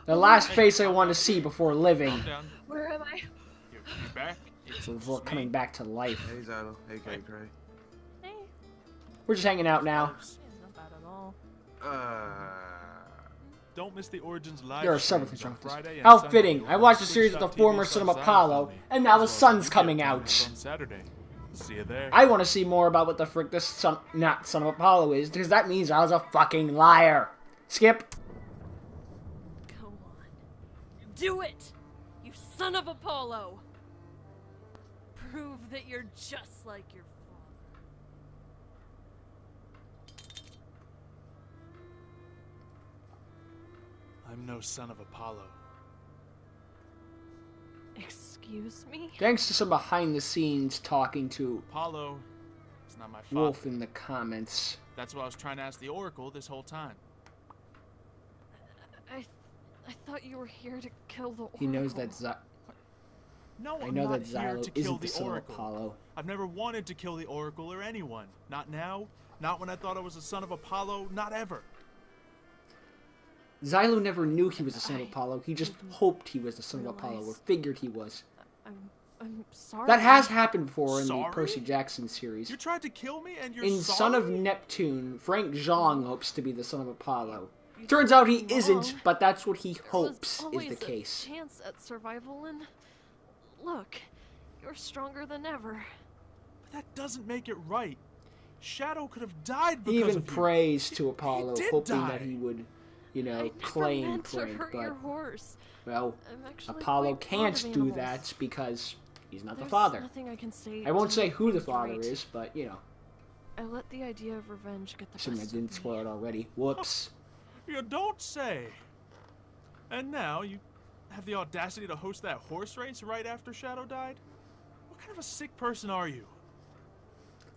The last face I want to see before living. Where am I? You're back. Before coming back to life. Hey, Zylo. Hey, Cray. Hey. We're just hanging out now. It's not bad at all. Don't miss the Origins live. There are several things wrong streams on with this. Friday and How Sunday fitting. over I watched the on series with the former twitch.tv son of /Zylo Apollo, family, and now the as well as sun's media coming appearances out. on Saturday. See you there. I want to see more about what the frick this son of Apollo is, because that means I was a fucking liar. Skip. Go on. Do it! You son of Apollo! Prove that you're just like your father. I'm no son of Apollo. Excuse me? Thanks to some behind-the-scenes talking to Apollo is not my father. Wolf in the comments. That's what I was trying to ask the Oracle this whole time. I thought you were here to kill the Oracle. He knows that No, I I'm know not that here Zylo to kill isn't the the son of Oracle. Apollo. I've never wanted to kill the Oracle or anyone. Not now. Not when I thought I was a son of Apollo. Not ever. Zylo never knew he was the son of Apollo. He just hoped he was the son of Apollo, or realize- figured he was. I'm sorry. That has happened before in the Sorry? Percy Jackson series. You tried to kill me and you're In sorry? Son of Neptune, Frank Zhang hopes to be the son of Apollo. Turns out he isn't, but that's what he There was hopes is always the case. A chance at survival, and look, you're stronger than ever. But that doesn't make it right. Shadow could have died because He even of you. prays to Apollo, did hoping die. that he would, you I know, never claim meant to Frank, hurt but, your horse. well, I'm actually Apollo quite fond can't of do animals. that because he's not the There's father. Nothing I can say I won't to say make who the things father right. is, but, you know, I let the idea of revenge get the assuming I best didn't of me. spoil it already. Whoops. You don't say. And now you have the audacity to host that horse race right after Shadow died? What kind of a sick person are you?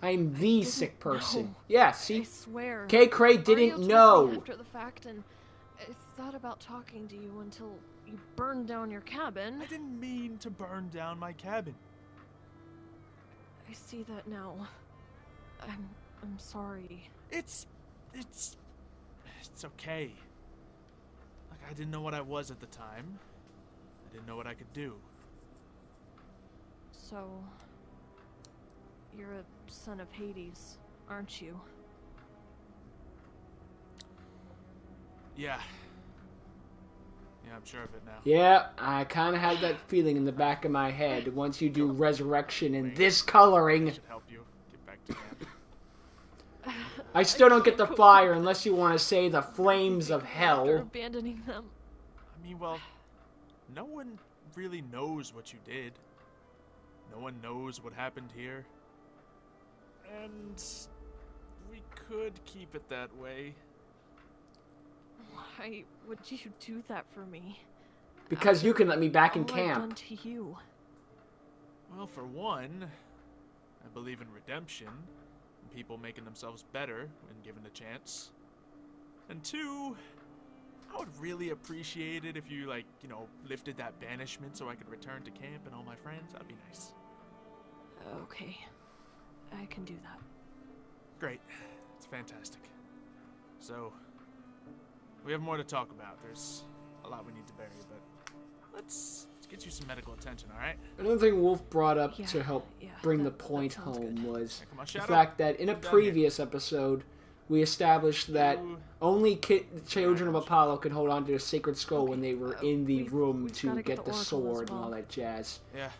I'm the didn't sick person. know. Yeah, I see? swear. K. Cray Mario didn't told me know. after the fact, and I thought about talking to you until you burned down your cabin. I didn't mean to burn down my cabin. I see that now. I'm sorry. It's okay. Like, I didn't know what I was at the time. I didn't know what I could do. So, you're a son of Hades, aren't you? Yeah. Yeah, I'm sure of it now. Yeah, I kind of had that feeling in the back of my head. Once you do resurrection in this coloring, Should help you get back to camp. I still don't get the fire unless you want to say the flames of After hell. abandoning them. I mean, well, no one really knows what you did. No one knows what happened here. And we could keep it that way. Why would you do that for me? Because you can let me back in All I've done camp. to you. Well, for one, I believe in redemption, and people making themselves better when given a chance. And two, I would really appreciate it if you, like, you know, lifted that banishment so I could return to camp and all my friends. That'd be nice. Okay. I can do that. Great. It's fantastic. So, we have more to talk about. There's a lot we need to bury, but let's get you some medical attention, alright? Another thing Wolf brought up Yeah, to help yeah, bring the that point sounds home good. was Yeah, come on, the Shadow. fact that in a Come down previous episode, we established that You- only children of Apollo could hold on to the sacred skull when they were in the we've room gotta to get get the the oracle as sword and well. all that jazz. Yeah.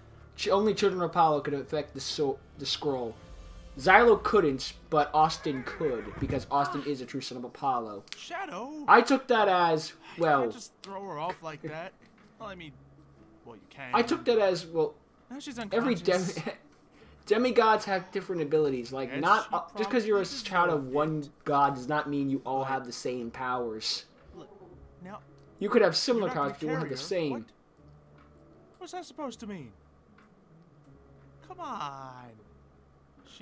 Only children of Apollo could affect the scroll. Zylo couldn't, but Austin could, because Austin is a true son of Apollo. Shadow? I took that as, You well, can't just throw her off like that. Well, I mean, well, you can. I took that as, well, Now she's every unconscious. demigods have different abilities. Like, Yes, not she just because you're a probably child of deserved one it. god does not mean you all have the same powers. Look, now, You could have you're similar not gonna powers, but you won't have carry the her. same. What? What's that supposed to mean? Come on.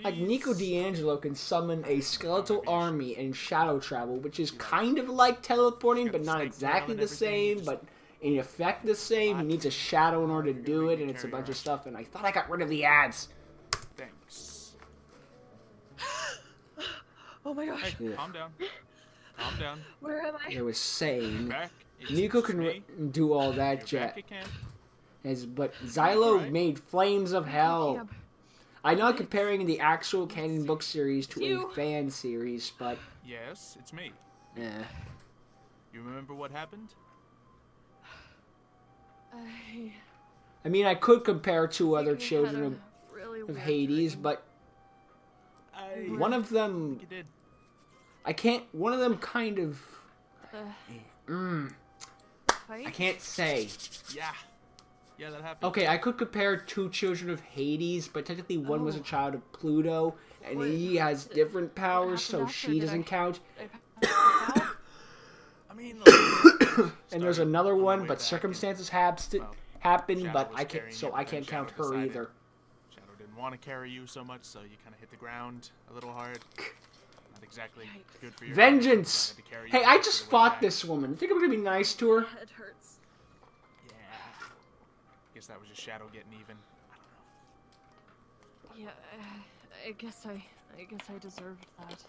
Like, She's- Nico D'Angelo can summon a skeletal army and shadow travel, which is kind of like teleporting, but not exactly the same, but in effect the same. He needs a shadow in order to do it, and it's a bunch of stuff, and I thought I got rid of the ads. Thanks. Oh my gosh. Hey, Yeah. calm down. Calm down. Where am I? It was saying, Back It's Nico just can me. do all You're that back jet. at camp. But Xylo Right. made Flames of Hell. Yeah, I'm not comparing the actual canon book series to you. a fan series, but Yes, it's me. eh. You remember what happened? I mean, I could compare two other think we had children a of, really of weird Hades, dream. but I one of them, think you did. I can't. One of them kind of. Fight? I can't say. Yeah. Yeah, that happened. Okay, I could compare two children of Hades, but technically one was a Oh. child of Pluto, and What- he has different powers, so happened after? she Did doesn't count. I pass out? I mean, And there's another one, but circumstances happen, Shadow but was I can't, carrying so it, I but can't then count Shadow her decided either. Shadow didn't want to carry you so much, so you kind of hit the ground a little hard. Not exactly Yikes. good for your Vengeance! so I had to carry you Hey, most I of just the way fought back. this woman. You think I'm gonna be nice to her? It hurts. Yeah. Guess that was just Shadow getting even. I don't know. Yeah, I guess I deserved that.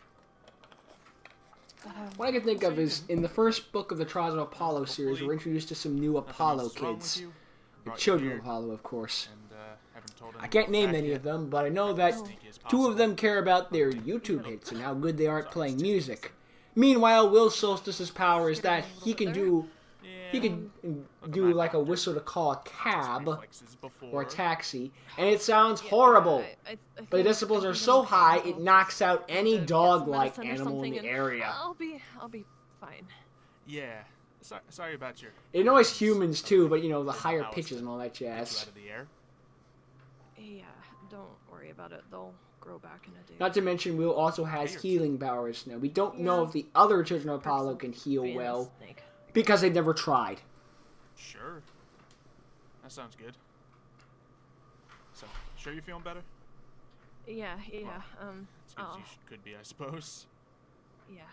But, What I can think of is, in the first book of the Trials of Apollo series, we're introduced to some new Nothing Apollo else is wrong with kids. you. The Brought you children here, of Apollo, of course. and, haven't told I anyone can't name back any yet. of them, but I know that Sneaky as two possible. of them care about their YouTube hits and how good they are at playing music. Meanwhile, Will Solstice's power is that he can do he can do like a whistle to call a cab Reflexes before. or a taxi, and it sounds horrible. But the decibels are so high, it knocks out any dog-like animal in the area. I'll be fine. Yeah. Sorry about your. It annoys humans too, but you know, the higher House pitches and all that Get you jazz. out of the air. Yeah, don't worry about it. They'll grow back in a day. Not to mention, Will also has healing powers now. We don't know if the other children of Apollo can heal Being a well, snake. because they've never tried. Sure. That sounds good. So, sure you're feeling better? Yeah. As good as you could be, I suppose. Yeah.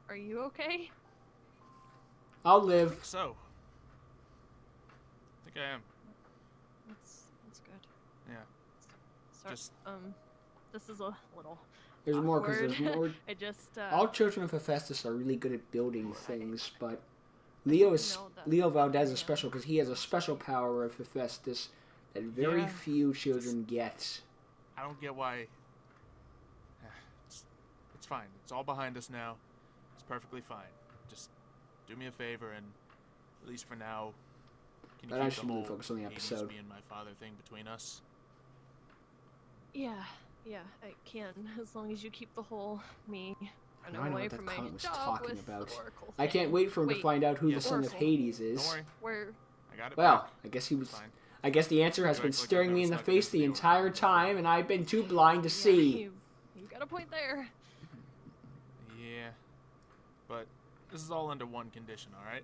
Are you okay? I'll live. So. I think I am. That's good. Yeah. Sorry, Just- this is a little There's more, because awkward. there's more. I just All children of Hephaestus are really good at building things, but Leo Valdez is special because he has a special power of Hephaestus that very Yeah. few children get. I don't get why. It's fine. It's all behind us now. It's perfectly fine. Just do me a favor and, at least for now, can you But I keep should the really whole focus on the Hades episode. being my father thing between us? yeah, I can as long as you keep the whole me Now I know away what that from my cunt was job talking with about. the Oracle I can't thing. wait for him to Wait, find out who yeah, the son of Oracle. Hades Don't is. worry. Where I got it. Well, back. I guess he was. It's fine. I guess the answer has You been act like staring I've me in never the stuck face against the the entire Oracle time, and I've been too blind to see. you've got a point there. Yeah. But this is all under one condition, alright?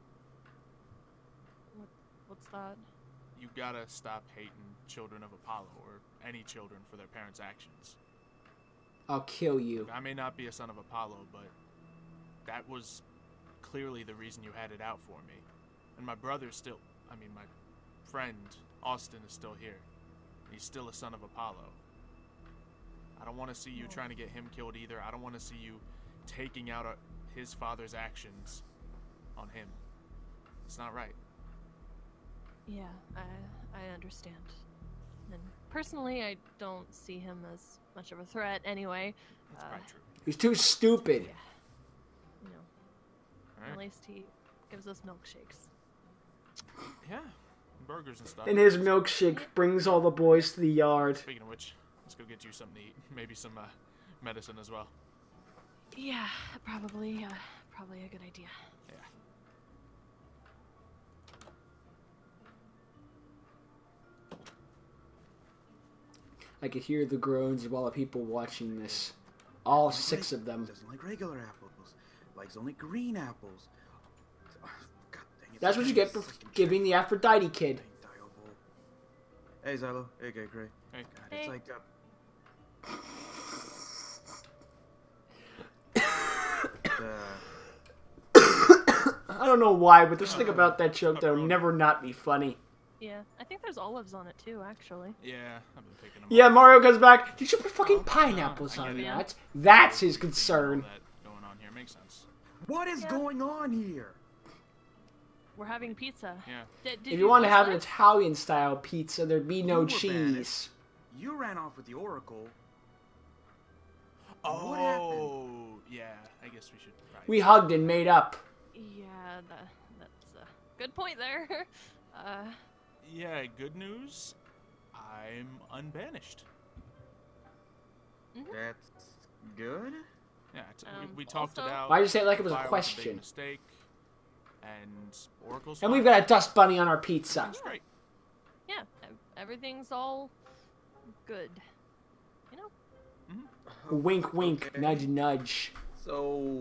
What's that? You gotta stop hating children of Apollo, or any children, for their parents' actions. I'll kill you. I may not be a son of Apollo, but that was clearly the reason you had it out for me. And my brother's still, my friend, Austin, is still here. He's still a son of Apollo. I don't want to see you trying to get him killed either. I don't want to see you taking out his father's actions on him. It's not right. Yeah, I understand. And personally, I don't see him as much of a threat anyway. That's probably true. He's too stupid. Yeah. You know, at Alright. least he gives us milkshakes. Yeah. Burgers and stuff. And his milkshake brings all the boys to the yard. Speaking of which, let's go get you something to eat. Maybe some medicine as well. Yeah, probably a good idea. Yeah. I could hear the groans of all the people watching this. All 6 of them. Doesn't like regular apples. Likes only green apples. God dang it. That's what you get for giving the Aphrodite kid. Hey, Xylo. Hey, Gray. Hey. God, it's Hey. like I don't know why, but there's something about that joke that'll never not be funny. Yeah, I think there's olives on it too, actually. Yeah, I've been picking them Yeah, up. Mario comes back. Did you put fucking pineapples I on get it. that? That's his All concern. that going on here makes sense. what is Yeah. going on here? we're having pizza. Yeah. Did If you want to voice have an that? Italian style pizza, there'd be no You were cheese. You ran off with the Oracle. Oh, What happened? yeah. I guess we should. Probably We hugged and made up. Yeah, that's a good point there. Yeah. Good news. I'm unbanished. That's good. Yeah. We talked Also- about. Why'd you say it like it was a fire question? big mistake. And Oracle's. And fine. we've got a dust bunny on our pizza. That's great. Yeah, everything's all good. You know? Wink, wink, Okay. nudge, nudge. So,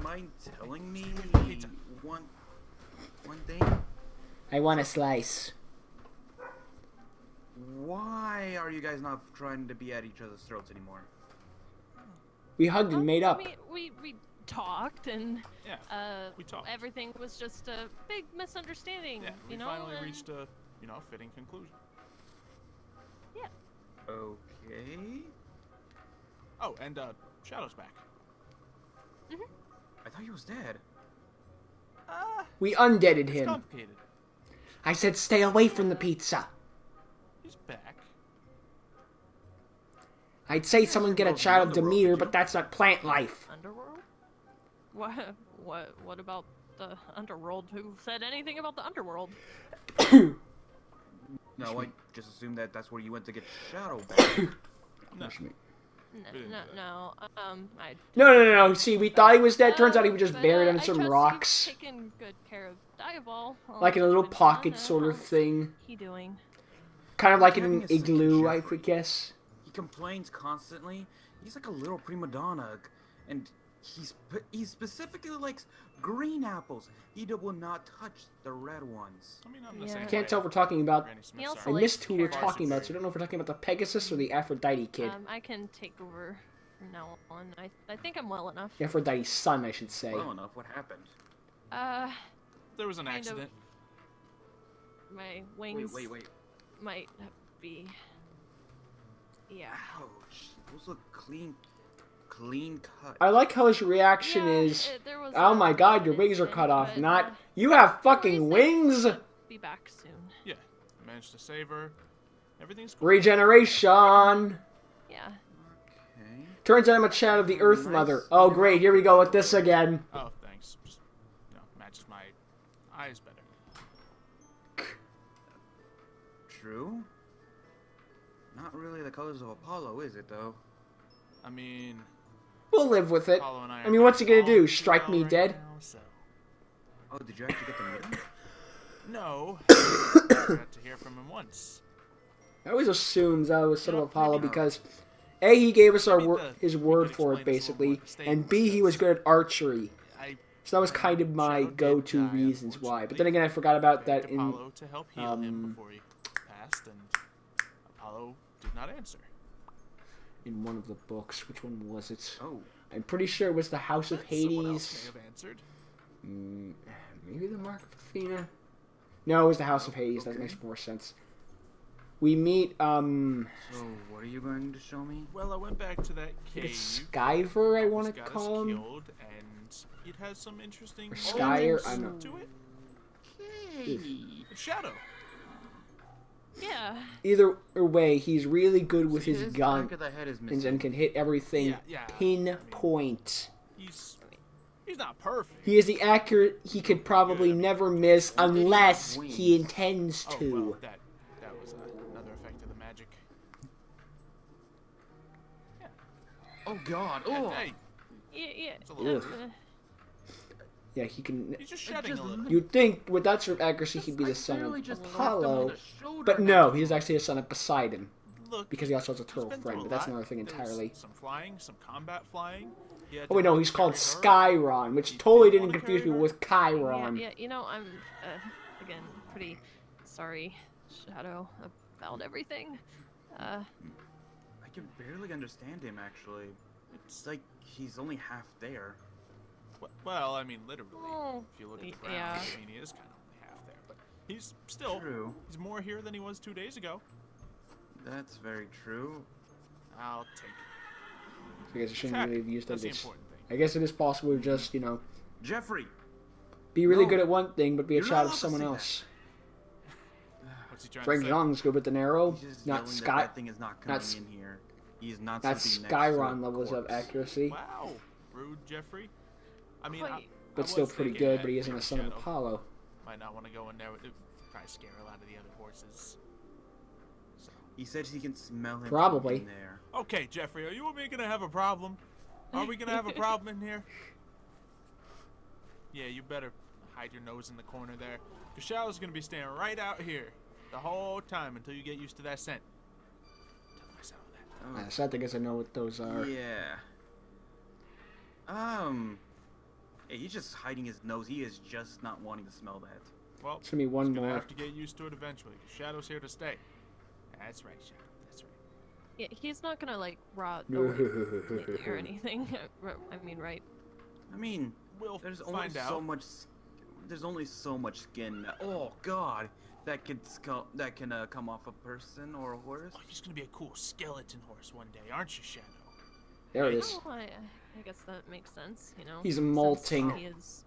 mind telling me Pizza. one thing? I want a slice. Why are you guys not trying to be at each other's throats anymore? We hugged and made up. We talked and Yeah. We talked. everything was just a big misunderstanding. Yeah. We you know? finally and- reached a fitting conclusion. Yeah. Okay. Oh, and Shadow's back. I thought he was dead. We undeaded It's him. complicated. I said stay away from the pizza. He's back. I'd say someone get a Well, child of the underworld, Demeter, did but you? that's not plant life. Underworld? What about the underworld? Who said anything about the underworld? No, I just assumed that that's where you went to get Shadow back. No. No. No. See, we thought he was dead. Turns out he was just but, buried under I some trust rocks. You've taken good care of Diabol. Like in a little Good pocket Donna. sort of How's thing. he doing? Kind of like in Having an a sick igloo, I Jeffrey. would guess. He complains constantly. He's like a little prima donna, and he specifically likes green apples. He will not touch the red ones. I mean, I'm the Yeah. same I can't way. tell if we're talking about... Granny Smith, He also I sorry. likes missed who we're carrots. talking about, so I don't know if we're talking about the Pegasus or the Aphrodite kid. I can take over from now on. I think I'm well enough. The Aphrodite's son, I should say. Well enough. What happened? There was an kind of- accident. My wings Wait. might be. Yeah. Ouch. Those look clean cut. I like how his reaction Yeah, is, there was oh a my god, bad your wings are incident, cut off, but, not, uh, you have fucking he said wings! he'd Be back soon. Yeah. I managed to save her. Everything's cool. Regeneration! Yeah. Okay. Turns out I'm a child of the Earth Nice. Mother. Oh great, here we go with this again. Oh, thanks. Just, matches my eyes better. True. Not really the colors of Apollo, is it though? I mean, We'll live with it. Apollo and I I are mean, what's he getting gonna do, along strike too me well dead? right now, so. Oh, did you actually get to meet him? No. I got to hear from him once. I always assumed I was son of You know, Apollo maybe- because A, he gave us our Maybe his he word could for explain it this a little more basically, at the stable, and B, he was good at archery. So that was kind of my Shadow did go-to die, reasons why. But unfortunately. then again, I forgot about Begged that in Apollo to help heal him um, before he passed, and Apollo did not answer. one of the books. Which one was it? Oh, I'm pretty sure it was the House of Someone else may Hades. have answered. Maybe the Mark of Athena? No, it was the House of Hades. That okay. makes more sense. We meet, so what are you going to show me? Well, I went back to that cave. it's Skyver, I want almost to got us call him. killed, and it has some interesting Or Skyer, elements I know. to it. Okay. It's Shadow. Yeah. Either way, he's really good with his His gun back of the head is and missing. can hit everything Yeah. pinpoint. He's not perfect. He is the accurate he could probably never miss What did he unless wings? he intends Oh, to. well, that was another effect of the magic. Oh God! And, Oh, hey, Yeah. it's a little. Ugh. Yeah, he can. He's just I shedding just a little. You'd think with that sort of accuracy he'd be I the son barely of just tapped him Apollo, on the shoulder. but no, he's actually a son of Poseidon Look, because he also has a he's turtle been friend. through But a that's lot. another thing There was entirely. Some flying, some combat flying. He had Oh wait, to no, help he's called carry her. Skyron, which He totally didn't didn't wanna confuse carry me her. with Chiron. Yeah. You know, I'm again pretty sorry, Shadow, about everything. I can barely understand him actually. It's like he's only half there. Well, I mean, literally. Oh, If you look at the ground, yeah. I mean, he is kind of only half there. But he's still. True. He's more here than he was 2 days ago. That's very true. I'll take it. I guess I shouldn't Fact, really have used that's the this. important thing. I guess it is possible to just, Jeffrey, Be really No. good at one thing, but be a You're not child of allowed to someone say that. else. What's he trying Frank to say? Young's good with an arrow. He's just Not yelling Sky. that thing is not coming not- in here. He is not That's sleeping next to Skyron a levels of corpse. accuracy. Wow, rude, Jeffrey. I mean, Quite. But I still was pretty thinking good, that but he isn't a maybe son of Shadow Apollo. might not want to go in there. It would probably scare a lot of the other horses. So. He said he can smell him Probably. from in there. Okay, Jeffrey, are you and me gonna have a problem? Are we gonna have a problem in here? Yeah, you better hide your nose in the corner there. Because Shadow's gonna be staying right out here the whole time until you get used to that scent. Tell myself that. Oh, So I think I know what those are. yeah. Hey, he's just hiding his nose. He is just not wanting to smell that. Well, It's gonna be one he's gonna more. have to get used to it eventually. Because Shadow's here to stay. That's right, Shadow. That's right. Yeah, he's not gonna like rot away or anything. I mean, right? I mean, We'll there's only find out. so much. There's only so much skin. Oh God, that can come off a person or a horse. Oh, he's gonna be a cool skeleton horse one day, aren't you, Shadow? There it is. Oh, I guess that makes sense. You know. He's since molting. He is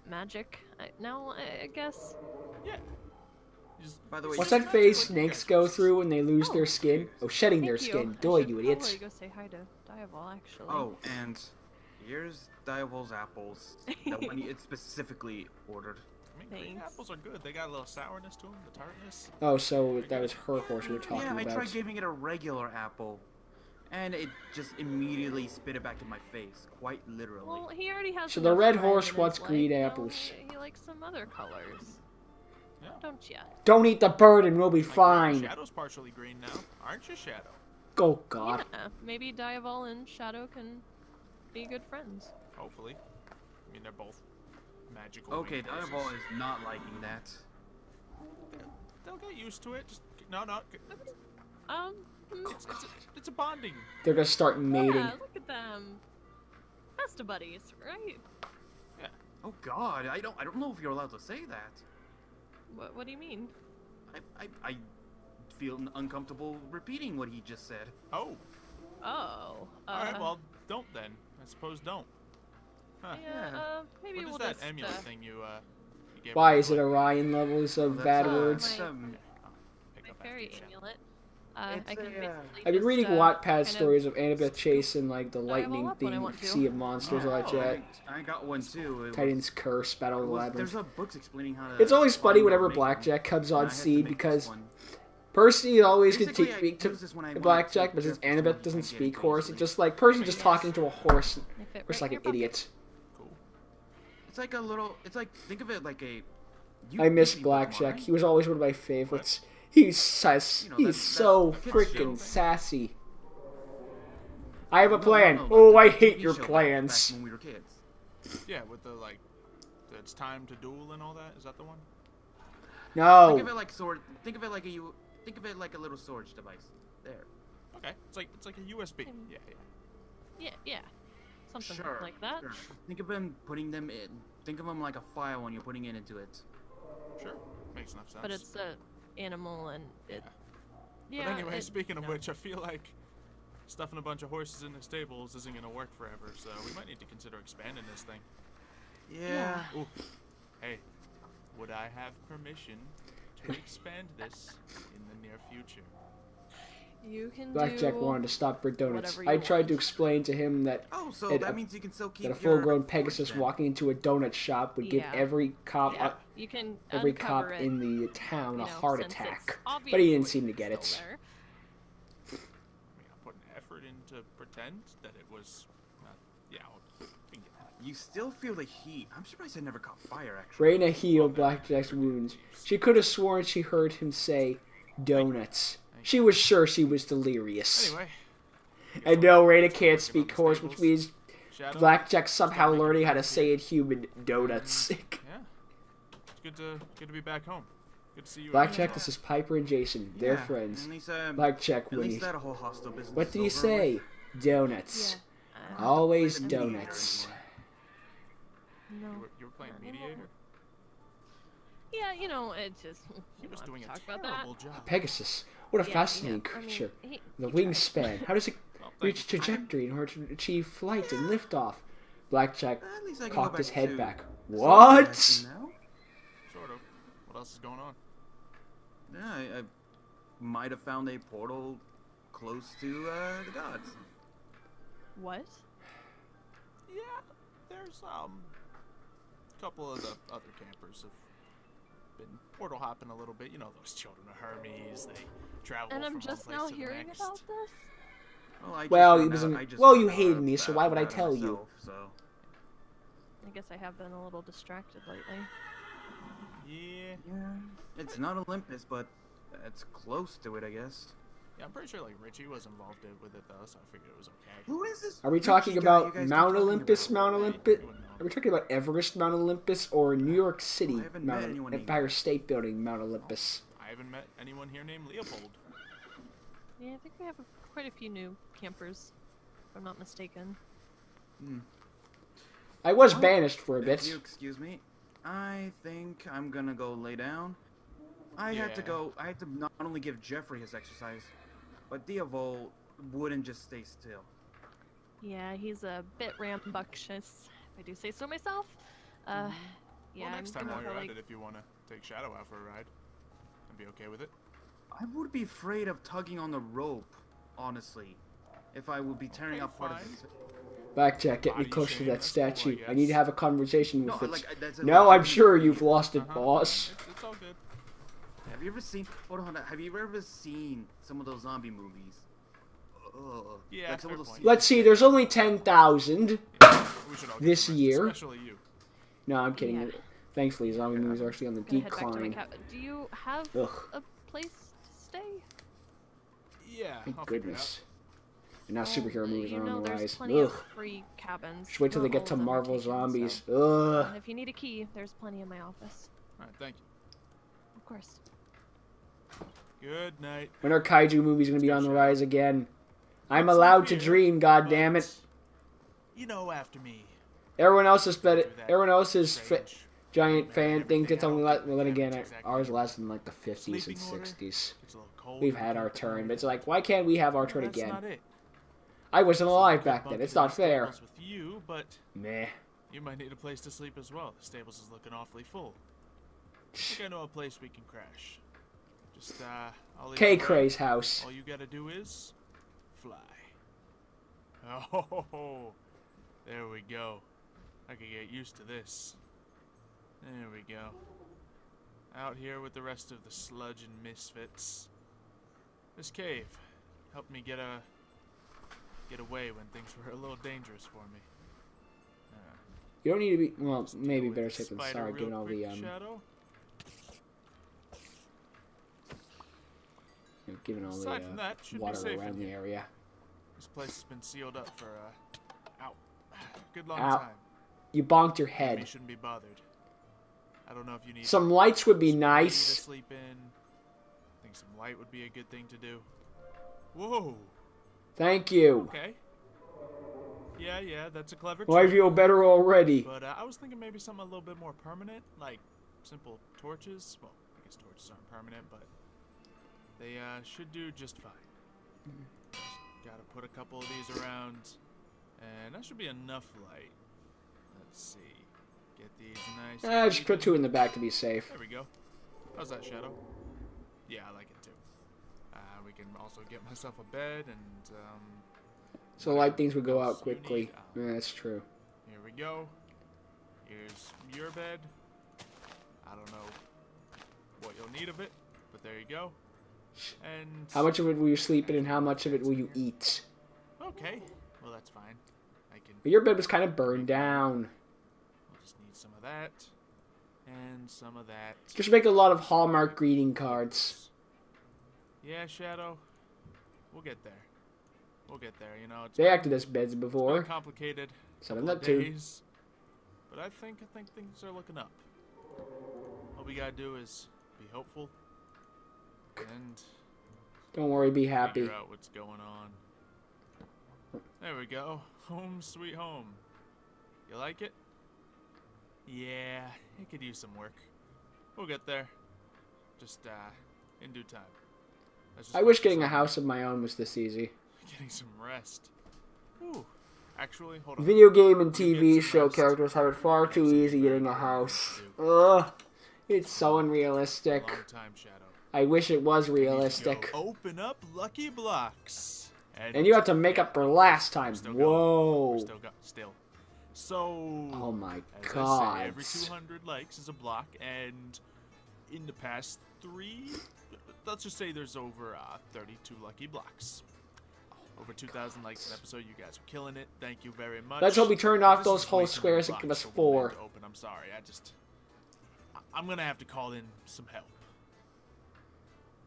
magic. Now, I guess. Yeah. He's- By the way, What's he's that magic phase like you snakes guys. go through when they lose Oh. their skin? Oh, shedding their Thank skin. I Duh, should you idiots. probably go say hi to Diavol, actually. Oh, and here's Diabol's apples. That one it's specifically ordered. I mean, green Thanks. apples are good. They got a little sourness to them, the tartness. Oh, so that was her horse we were talking Yeah, I about. tried giving it a regular apple, and it just immediately spit it back in my face, quite literally. Well, he already has. So the enough red red horse in wants his green life, apples. He likes some other colors. Yeah. Don't ya? Don't eat the bird and we'll be My green fine. Shadow's partially green now, aren't you, Shadow? Oh, God. Yeah, maybe Diavol and Shadow can be good friends. Hopefully. I mean, they're both magical. Okay, winged horses. Diabol is not liking that. They'll get used to it. Just no. Hmm, It's a bonding. They're gonna start mating. yeah, look at them. Best of buddies, right? Oh God, I don't know if you're allowed to say that. What do you mean? I feel uncomfortable repeating what he just said. Oh. Oh. All right. Well, don't then. I suppose don't. Huh. Yeah. Maybe What is we'll that just. amulet thing you gave Why me? is it Orion levels of That's, bad uh, words? my- Okay, I'll pick My up fairy after you, Shadow. amulet. It's I can a, basically I've been just, reading kind Wattpad of stories of Annabeth chasing like the dive all lightning up when I theme want to. sea of monsters like that. I got one too. It was- Titan's Curse, Battle of the it was- Labyrinth. there's a books explaining how to. It's always funny find whenever or make them, Blackjack comes and I on had to scene make this because one. Percy always could Basically, speak I used this when I to wanted Blackjack, to but since just Annabeth someone doesn't to get speak it horse, easily. it's just like Percy just talking to a horse, They fit just right like in an your pocket. idiot. Cool. It's like a little. It's like think of it like a. I miss see Pokemon, Blackjack. right? He was always one of my favorites. He's You know, he's that so kid's show freaking thing. sassy. I have a No, plan. no, Oh, like I the hate TV your show back plans. when we were kids. Yeah, with the like, it's time to duel and all that. Is that the one? No. Think of it like sword. Think of it like a. Think of it like a little storage device. There. Okay, it's like a USB. Yeah. Yeah. Something Sure. like that. Sure. Think of them putting them in. Think of them like a file when you're putting it into it. Sure. Makes enough sense. But it's a animal and it. Yeah. Yeah. But anyway, it- speaking of no. which, I feel like stuffing a bunch of horses in the stables isn't gonna work forever, so we might need to consider expanding this thing. Yeah. Ooh. Hey, would I have permission to expand this in the near future? You can Blackjack do wanted to stop for donuts. whatever I you tried to want. explain to him that Oh, so It- that means you can still keep a your full-grown forge Pegasus then. walking into a donut shop would give Yeah. every cop Yeah, you can every cop uncover it, in the town you a know, heart since it's attack. But he obviously didn't seem to get still it. there. I mean, I'll put an effort in to pretend that it was. Yeah, we can get that. You still feel the heat. I'm surprised I never caught fire. Actually. Raina healed Blackjack's wounds. She could have sworn she heard him say donuts. She was sure she was delirious. Anyway. And no, Raina can't Working speak on the horse, which stables. means Shadow? Blackjack somehow making learning how to friends say here. in human donuts. Yeah. It's good to be back home. Good to see you. Blackjack, again. this is Piper and Jason. They're Yeah, friends. At least, Blackjack, at when least he... that whole hostile business. What is did he over say? with. Donuts. Yeah. Always Play the mediator donuts. No. anymore. You were playing I don't mediator. know. Yeah, you know, it just. He was want to doing a talk about that. terrible job. Pegasus. What a Yeah, fascinating yeah, I mean, creature. he The tried. wingspan. How does it Well, reach thank you. trajectory in order to achieve flight and liftoff? Blackjack At least I can go cocked back his head to back. What? Now? Sort of. What else is going on? Yeah, I might have found a portal close to the gods. What? Yeah, there's a couple of the other campers have been portal hopping a little bit. You know those children of Hermes. They travel And I'm from just one now place to the hearing next. about this? Well, You hated me, so why would I tell you? So. I guess I have been a little distracted lately. Yeah. Yeah, it's not Olympus, but it's close to it, I guess. Yeah, I'm pretty sure like Richie was involved with it though, so I figured it was okay. Who is this? Are we Richie talking guy about you guys keep Mount talking Olympus, about? Mount Hey, Olympus? you wouldn't know. Are we talking about Everest, Mount Olympus, or New York City, I haven't met anyone named Empire that. State Building, Mount Olympus? I haven't met anyone here named Leopold. Yeah, I think we have quite a few new campers, if I'm not mistaken. I was Well, banished for a If bit. you excuse me, I think I'm gonna go lay down. I had to Yeah. go. I had to not only give Jeffrey his exercise, but Diavol wouldn't just stay still. Yeah, he's a bit rambunctious, if I do say so myself. Yeah, Well, next I'm time gonna while you're probably... at it, if you want to take Shadow out for a ride, I'd be okay with it. I would be afraid of tugging on the rope, honestly, if I would be tearing Okay, out part of fine. it. Blackjack, get me Body closer to shame, that that's cool, I statue. I guess. need to have a conversation No, with it. like that's a No, I'm legitimate sure thing. you've lost it, Uh-huh. boss. It's all good. Have you ever seen? Hold on. Have you ever seen some of those zombie movies? Yeah, like some of fair those. point. Let's see, there's only 10,000. We should all get This some rest, year. especially you. No, I'm kidding. Yeah. Thankfully, zombie movies are actually on the Gonna head back to my decline. cabin. Do you have Ugh. a place to stay? Yeah. Thank I'll figure it goodness. And now Well, superhero movies you are know, on the there's rise. plenty Ugh. of free cabins. Just wait till they get to All of them are Marvel taken, so- zombies. And Ugh. if you need a key, there's plenty in my office. out. All right. Thank you. Of course. Good night. When are kaiju movies going to be on the Sure. rise again? I'm It's allowed not to here, dream, goddammit. but You know, after me. Everyone else is Do that everyone else's strange giant man, fan thing everything. to tell me. I don't Well, then think again, it's exactly ours right. lasted in like the 50s and Sleeping order? 60s. It's a little cold. We've in had the our deep turn, night. but it's like, why can't we have our Well, turn that's again? not it. I wasn't So we alive could back bunk then. in It's the not fair. stables with you, but Meh. you might need a place to sleep as well. The stables is looking awfully full. I think I know a place we can crash. Just I'll leave K. the way. Cray's house. All you gotta do is fly. Oh, there we go. I could get used to this. There we go. Out here with the rest of the sludge and misfits. This cave helped me get away when things were a little dangerous for me. You don't need to be. Well, Just maybe deal with better the safe than spider sorry, real given all quick, the Shadow. given all Aside from that, the should be water safe in around the here. area. This place has been sealed up for good long Ow. time. You bonked your You head. shouldn't be bothered. I don't know if you need Some lights would be to nice. sleep in. I think some light would be a good thing to do. Whoa. Thank you. Okay. Yeah, that's a clever Well, I trick. feel better already. But I was thinking maybe something a little bit more permanent, like simple torches. Well, I guess torches aren't permanent, but they should do just fine. Just gotta put a couple of these around, and that should be enough light. Let's see. Get these nice. and Just put even. two in the back to be safe. There we go. How's that, Shadow? Yeah, I like it too. We can also get myself a bed and So light things would go out else you quickly. need. Yeah, that's true. Here we go. Here's your bed. I don't know what you'll need of it, but there you go. And How much of it will you sleep in and how much of it will you eat? Okay, well that's fine. I can. But your bed was kind of burned down. We'll just need some of that and some of that. Just make a lot of Hallmark greeting cards. Yeah, Shadow. We'll get there. We'll get there. You know, it's They acted as beds been before. complicated. Said I'm couple that of too. days, but I think things are looking up. All we gotta do is be hopeful and Don't worry, be happy. figure out what's going on. There we go. Home sweet home. You like it? Yeah, it could use some work. We'll get there. Just in due time. Let's just I wish focus getting a on house of my own was this easy. getting some rest. Ooh, Actually, hold on. Video game and You get TV some show rest. characters have it far too Next easy is getting a very house. important Ugh. It's so Long unrealistic. time, Shadow. I wish it was You need to realistic. go open up Lucky Blocks. And you have to make up for last time. Still going. Whoa. We're still. So. Oh my as god. I say, every 200 likes is a block, and in the past 3, let's just say there's over 32 lucky blocks. Over 2,000 likes an episode. You guys are killing it. Thank you very much. Let's hope we turned But off this those is whole way too many squares and give us blocks for one 4. man to open. I'm sorry. I'm gonna have to call in some help.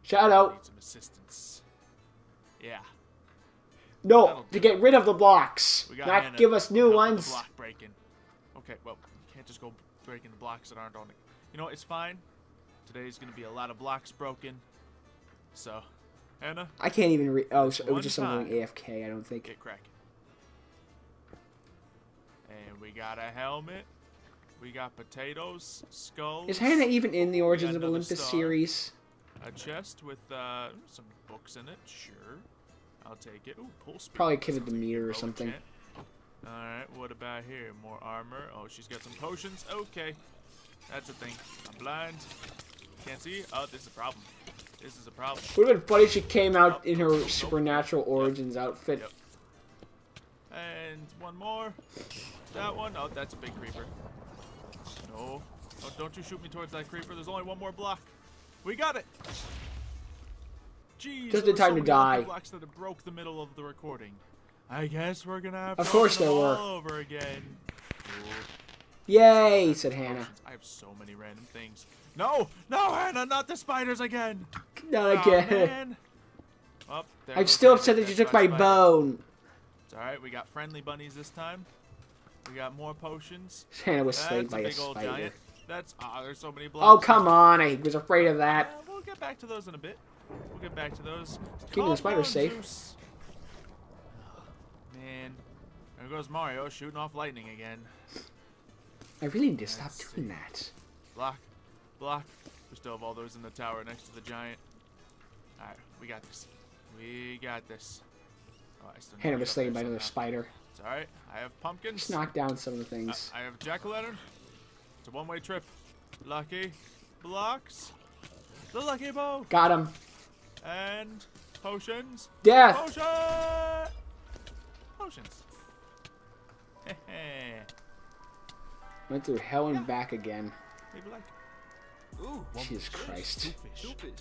Shout I out. need some assistance. Yeah. No, to get rid of the blocks. We got Not Hannah give us new help with ones. The block breaking. Okay, well, you can't just go breaking the blocks that aren't on it. You know what? It's fine. Today's gonna be a lot of blocks broken. So, Hannah, I can't even read. Oh, so it One was just someone time. going AFK, I don't think. get cracking. And we got a helmet. We got potatoes, skulls. Is Hannah even in the Origins of another Olympus star. series? A chest with some books in it. Sure, I'll take it. Ooh, pull speed. Probably a kid at the Sounds like a meter or good something. enchant. All right, what about here? More armor. Oh, she's got some potions. Okay, that's a thing. I'm blind. Can't see. Oh, this is a problem. This is a problem. Would have been funny if she came out in her Supernatural Origins outfit. Yep. And one more. That one. Oh, that's a big creeper. No. Oh, don't you shoot me towards that creeper. There's only one more block. We got it. Jeez. Just there in time were to so many lucky die. blocks that it broke the middle of the recording. I guess we're gonna have Of to course open there them were. all over again. Ooh. Yay, said Hannah. Potions. I have so many random things. No, no, Hannah, not the spiders again. Not Oh, again. man. Oh, there I'm goes still Hannah. upset that you That's took my my spider. bone. It's alright, we got friendly bunnies this time. We got more potions. Hannah was slayed That's by a a big old spider. giant. That's there's so many Oh, blocks. come on. I was afraid of that. We'll get back to those in a bit. We'll get back to those. Keeping the spiders Calm down, safe. Zeus. Man, there goes Mario shooting off lightning again. I really need to stop Let's doing see. that. Block, block. We still have all those in the tower next to the giant. Alright, we got this. We got this. Oh, I still need Hannah to was get up slain there by another somehow. spider. It's alright. I have pumpkins. Just knock down some of the things. I have jack-o'-lantern. It's a one-way trip. Lucky blocks. The lucky bow. Got him. And potions. Death. Potion! Potions. Went through hell and back again. Maybe like. Ooh, Jesus Christ. two fish.